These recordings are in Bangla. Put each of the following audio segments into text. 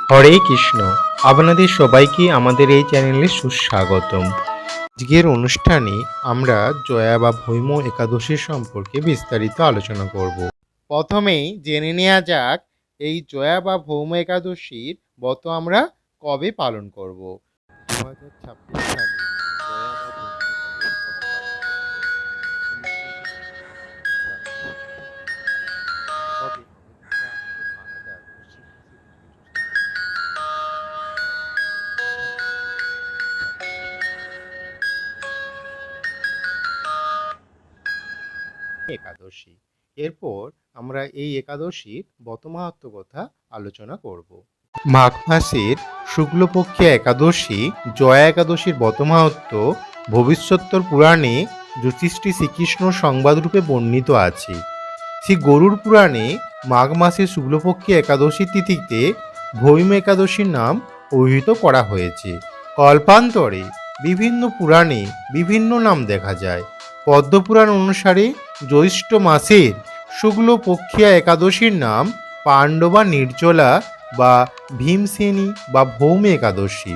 হরে কৃষ্ণ। আপনাদের সবাইকে আমাদের এই চ্যানেলে সুস্বাগতম। আজকের অনুষ্ঠানে আমরা জয়া বা ভৈম একাদশীর সম্পর্কে বিস্তারিত আলোচনা করব। প্রথমেই জেনে নেওয়া যাক এই জয়া বা ভৌম একাদশীর ব্রত আমরা কবে পালন করব। 2026 সালে জয়া বা ভৌম একাদশী ব্রত পালন তবে আমেরিকা ও কানাডার পশ্চিমাংশে কিছু কিছু একাদশী। এরপর আমরা এই একাদশীর ব্রত মাহাত্ম্য কথা আলোচনা করব। মাঘ মাসের শুক্লপক্ষে একাদশী জয়া একাদশীর ব্রত মাহাত্ম্য ভবিষ্যোত্তর পুরাণে যুধিষ্ঠির শ্রীকৃষ্ণ সংবাদরূপে বর্ণিত আছে। শ্রী গরুড় পুরাণে মাঘ মাসের শুক্লপক্ষী একাদশী তিথিতে ভৌম একাদশীর নাম অভিহিত করা হয়েছে। কল্পান্তরে বিভিন্ন পুরাণে বিভিন্ন নাম দেখা যায়। পদ্মপুরাণ অনুসারে জ্যৈষ্ঠ মাসের শুক্লপক্ষিয়া একাদশীর নাম পাণ্ডবা নির্জলা বা ভীমসেনী বা ভৌম একাদশী।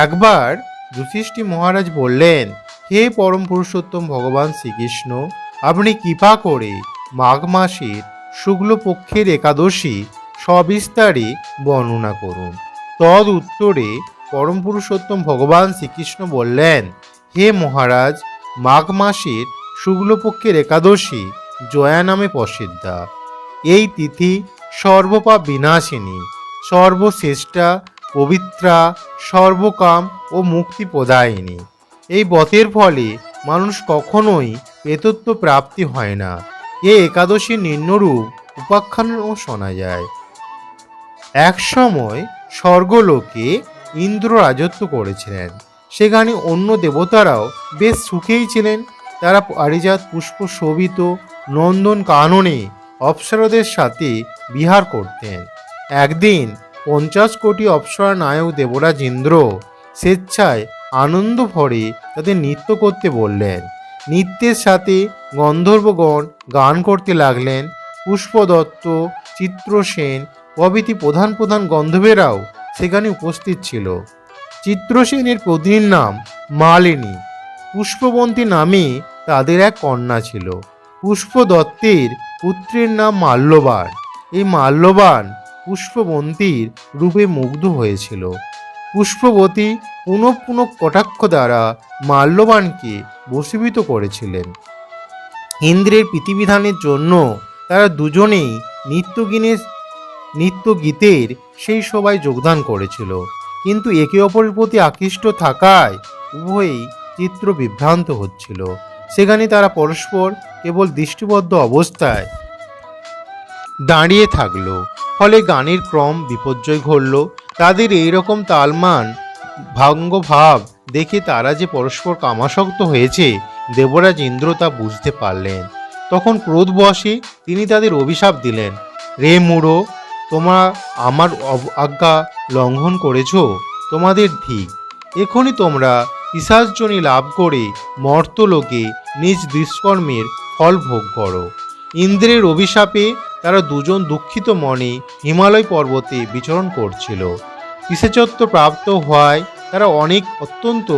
একবার যুধিষ্ঠির মহারাজ বললেন, হে পরম পুরুষোত্তম ভগবান শ্রীকৃষ্ণ, আপনি কৃপা করে মাঘ মাসের শুক্লপক্ষের একাদশী সবিস্তারে বর্ণনা করুন। তদ উত্তরে পরম পুরুষোত্তম ভগবান শ্রীকৃষ্ণ বললেন, হে মহারাজ, মাঘ মাসের শুক্লপক্ষের একাদশী জয়া নামে প্রসিদ্ধা। এই তিথি সর্বপাপ বিনাশিনী, সর্বশ্রেষ্ঠা, পবিত্রা, সর্বকাম ও মুক্তি প্রদায়িনী। এই ব্রতের ফলে মানুষ কখনোই প্রেতত্ব প্রাপ্তি হয় না। এই একাদশীর নিম্নরূপ উপাখ্যানও শোনা যায়। এক সময় স্বর্গলোকে ইন্দ্র রাজত্ব করেছিলেন। সেখানে অন্য দেবতারাও বেশ সুখেই ছিলেন। তারা পারিজাত পুষ্প শোভিত নন্দন কাননে অপ্সরাদের সাথে বিহার করতেন। একদিন 50 কোটি অপ্সরা নায়ক দেবরাজ ইন্দ্র স্বেচ্ছায় আনন্দ ভরে তাদের নৃত্য করতে বললেন। নৃত্যের সাথে গন্ধর্বগণ গান করতে লাগলেন। পুষ্পদত্ত, চিত্রসেন প্রভৃতি প্রধান প্রধান গন্ধর্বেরাও সেখানে উপস্থিত ছিল। চিত্রসেনের পত্নীর নাম মালিনী। পুষ্পবন্তী নামে তাদের এক কন্যা ছিল। পুষ্পদত্তের পুত্রের নাম মাল্যবান। এই মাল্যবান পুষ্পবন্তীর রূপে মুগ্ধ হয়েছিল। পুষ্পবতী পুনঃ পুনঃ কটাক্ষ দ্বারা মাল্যবানকে বশীভূত করেছিলেন। ইন্দ্রের প্রীতিবিধানের জন্য তারা দুজনেই নৃত্যগীতের সেই সভায় যোগদান করেছিল। কিন্তু একে অপরের প্রতি আকৃষ্ট থাকায় উভয়ই চিত্র বিভ্রান্ত হচ্ছিল। সেখানে তারা পরস্পর কেবল দৃষ্টিবদ্ধ অবস্থায় দাঁড়িয়ে থাকলো। ফলে গানের ক্রম বিপর্যয় ঘটল। তাদের এইরকম তালমান ভাঙ্গভাব দেখে তারা যে পরস্পর কামাসক্ত হয়েছে দেবরাজ ইন্দ্র তা বুঝতে পারলেন। তখন ক্রোধবশে তিনি তাদের অভিশাপ দিলেন, রে মূঢ়, তোমরা আমার আজ্ঞা লঙ্ঘন করেছ, তোমাদের ঠিক। এখনই তোমরা পিশাচযোনি লাভ করে মর্তলোকে নিজ দুষ্কর্মের ফল ভোগ করো। ইন্দ্রের অভিশাপে তারা দুজন দুঃখিত মনে হিমালয় পর্বতে বিচরণ করছিল। পিশাচত্ব প্রাপ্ত হওয়ায় তারা অত্যন্ত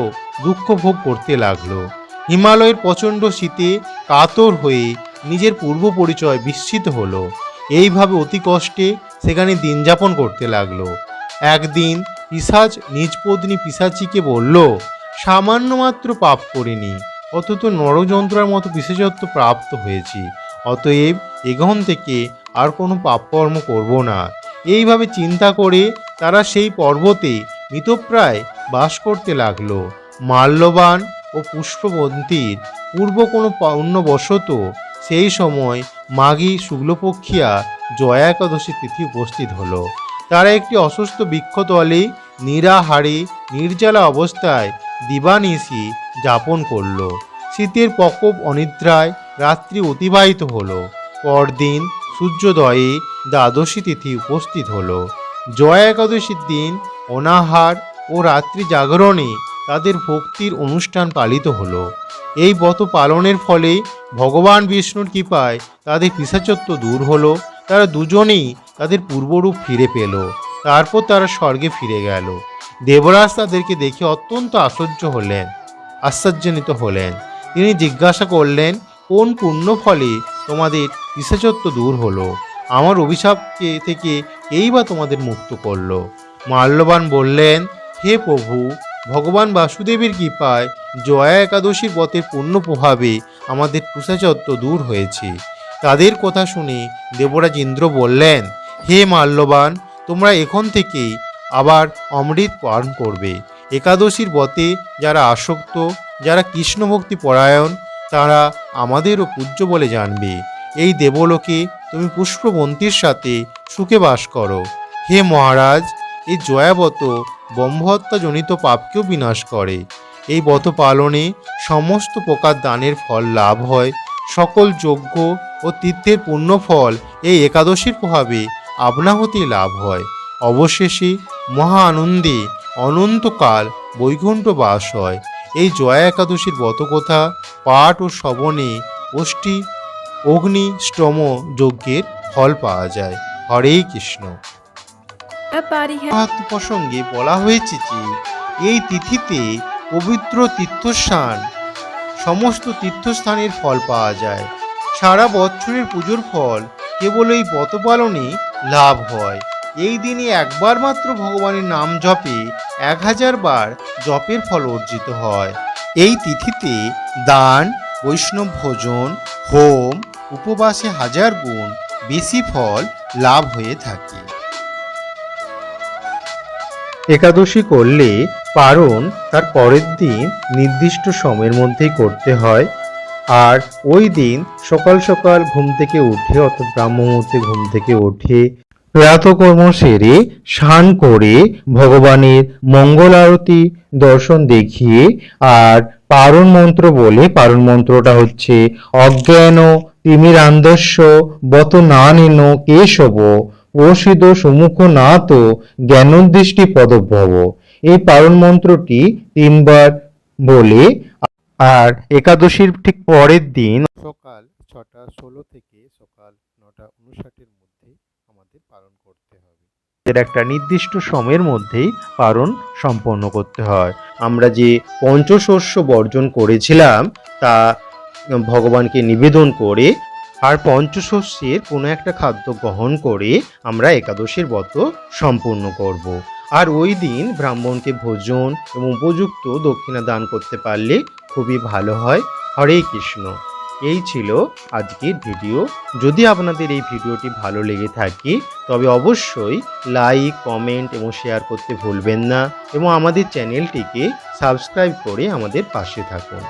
দুঃখ ভোগ করতে লাগলো। হিমালয়ের প্রচণ্ড শীতে কাতর হয়ে নিজের পূর্ব পরিচয় বিস্মৃত হলো। এইভাবে অতি কষ্টে সেখানে দিন যাপন করতে লাগলো। একদিন পিশাচ নিজ পত্নী পিশাচিকে বলল, সামান্য মাত্র পাপ করিনি, অথচ নরযন্ত্রের মতো পিশাচত্ব প্রাপ্ত হয়েছি। অতএব এখান থেকে আর কোনো পাপকর্ম করব না। এইভাবে চিন্তা করে তারা সেই পর্বতে মৃতপ্রায় বাস করতে লাগলো। মাল্যবান ও পুষ্পবন্তীর পূর্ব কোনো পুণ্যবশত সেই সময় মাঘী শুক্লপক্ষিয়া জয়া একাদশী তিথি উপস্থিত হলো। তারা একটি অসুস্থ বৃক্ষতলে নিরাহারে নির্জলা অবস্থায় দিবানিশি যাপন করল। শীতের প্রকোপ অনিদ্রায় রাত্রি অতিবাহিত হলো। পরদিন সূর্যোদয়ে দ্বাদশী তিথি উপস্থিত হলো। জয়া একাদশীর দিন অনাহার ও রাত্রি জাগরণে তাদের ভক্তির অনুষ্ঠান পালিত হলো। এই ব্রত পালনের ফলে ভগবান বিষ্ণুর কৃপায় তাদের পিশাচত্ব দূর হলো। তারা দুজনেই তাদের পূর্বরূপ ফিরে পেল। তারপর তারা স্বর্গে ফিরে গেল। দেবরাজ তাদেরকে দেখে অত্যন্ত আশ্চর্যান্বিত হলেন। তিনি জিজ্ঞাসা করলেন, কোন পুণ্য ফলে তোমাদের পিশাচত্ব দূর হলো? আমার অভিশাপকে থেকে কেই বা তোমাদের মুক্ত করলো? মাল্যবান বললেন, হে প্রভু, ভগবান বাসুদেবের কৃপায় জয়া একাদশীর ব্রতের পূর্ণ প্রভাবে আমাদের পিশাচত্ব দূর হয়েছে। তাদের কথা শুনে দেবরাজ ইন্দ্র বললেন, হে মাল্যবান, তোমরা এখন থেকেই আবার অমৃত পান করবে। একাদশীর ব্রতে যারা আসক্ত, যারা কৃষ্ণভক্তি পরায়ণ, তারা আমাদেরও পূজ্য বলে জানবে। এই দেবলোকে তুমি পুষ্পবন্তীর সাথে সুখে বাস করো। হে মহারাজ, এই জয়াব্রত ব্রহ্মহত্যাজনিত পাপকেও বিনাশ করে। এই ব্রত পালনে সমস্ত প্রকার দানের ফল লাভ হয়। সকল যজ্ঞ ও তীর্থের পুণ্য ফল এই একাদশীর প্রভাবে আপনা হতেই লাভ হয়। অবশেষে মহা আনন্দে অনন্তকাল বৈকুণ্ঠ বাস হয়। এই জয়া একাদশীর ব্রতকথা পাঠ ও শ্রবণে অগ্নিষ্টম যজ্ঞের ফল পাওয়া যায়। হরে কৃষ্ণ। মাহাত্ম্য প্রসঙ্গে বলা হয়েছে যে এই তিথিতে পবিত্র তীর্থস্থান, সমস্ত তীর্থস্থানের ফল পাওয়া যায়। সারা বছরের পুজোর ফল কেবল এই ব্রত পালনে লাভ হয়। এই দিনে একবার মাত্র ভগবানের নাম জপে 1000 বার জপের ফল অর্জিত হয়। এই তিথিতে দান, বৈষ্ণব ভোজন, হোম, উপবাসে 1000 গুণ বেশি ফল লাভ হয়ে থাকে। একাদশী করলে পারণ তার পরের দিন নির্দিষ্ট সময়ের মধ্যেই করতে হয়। আর ওই দিন সকাল সকাল ঘুম থেকে উঠে, অর্থাৎ ব্রাহ্ম মুহূর্তে ঘুম থেকে উঠে প্রাতকর্ম সেরে স্নান করে ভগবানের মঙ্গল আরতি দর্শন দেখিয়ে আর পারণ মন্ত্র বলে, পারণ মন্ত্রটা হচ্ছে অজ্ঞান তিমিরান্ধস্য বত না নেন কেশব ওষিদ সুমুখ না তো জ্ঞানোদৃষ্টি পদভব। এই পারণ মন্ত্রটি 3 বার বলে আর একাদশীর ঠিক পরের দিন সকাল 6:16 থেকে সকাল 9:59 মধ্যে আমাদের পালন করতে হবে। এর একটা নির্দিষ্ট সময়ের মধ্যেই পালন সম্পন্ন করতে হয়। আমরা যে পঞ্চশস্য বর্জন করেছিলাম তা ভগবানকে নিবেদন করে আর পঞ্চশস্যের কোনো একটা খাদ্য গ্রহণ করে আমরা একাদশীর ব্রত সম্পূর্ণ করব। আর ওই দিন ব্রাহ্মণকে ভোজন এবং উপযুক্ত দক্ষিণা দান করতে পারলে খুবই ভালো হয়। হরে কৃষ্ণ। এই ছিল আজকের ভিডিও। যদি আপনাদের এই ভিডিওটি ভালো লেগে থাকে তবে অবশ্যই লাইক, কমেন্ট এবং শেয়ার করতে ভুলবেন না এবং আমাদের চ্যানেলটিকে সাবস্ক্রাইব করে আমাদের পাশে থাকুন।